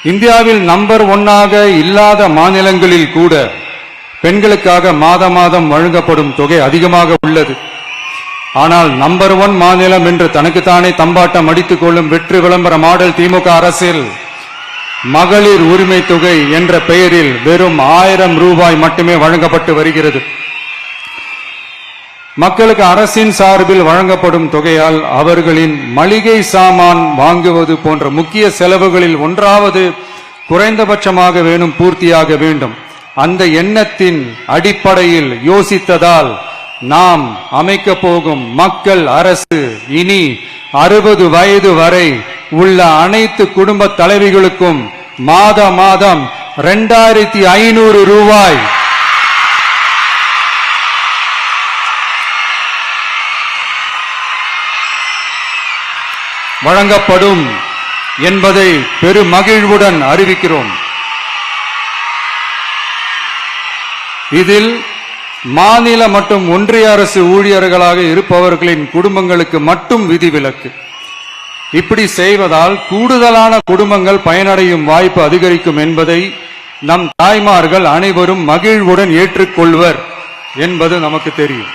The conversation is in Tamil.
இந்தியாவில் நம்பர் 1 இல்லாத மாநிலங்களில் கூட பெண்களுக்காக மாதம் வழங்கப்படும் தொகை அதிகமாக உள்ளது. ஆனால் நம்பர் 1 மாநிலம் என்று தனக்குத்தானே தம்பாட்டம் அடித்துக் கொள்ளும் வெற்றி விளம்பர மாடல் திமுக அரசில் மகளிர் உரிமை தொகை என்ற பெயரில் வெறும் 1000 ரூபாய் மட்டுமே வழங்கப்பட்டு வருகிறது. மக்களுக்கு அரசின் சார்பில் வழங்கப்படும் தொகையால் அவர்களின் மளிகை சாமான் வாங்குவது போன்ற முக்கிய செலவுகளில் ஒன்றாவது குறைந்தபட்சமாக பூர்த்தியாக வேண்டும். அந்த எண்ணத்தின் அடிப்படையில் யோசித்ததால் நாம் அமைக்க போகும் மக்கள் அரசு இனி 60 வயது வரை உள்ள அனைத்து குடும்ப தலைவிகளுக்கும் மாதம் 2500 ரூபாய் வழங்கப்படும் என்பதை பெருமகிழ்வுடன் அறிவிக்கிறோம். இதில் மாநில மற்றும் ஒன்றிய அரசு ஊழியர்களாக இருப்பவர்களின் குடும்பங்களுக்கு மட்டும் விதிவிலக்கு. இப்படி செய்வதால் கூடுதலான குடும்பங்கள் பயனடையும் வாய்ப்பு அதிகரிக்கும் என்பதை நம் தாய்மார்கள் அனைவரும் மகிழ்வுடன் ஏற்றுக்கொள்வர் என்பது நமக்கு தெரியும்.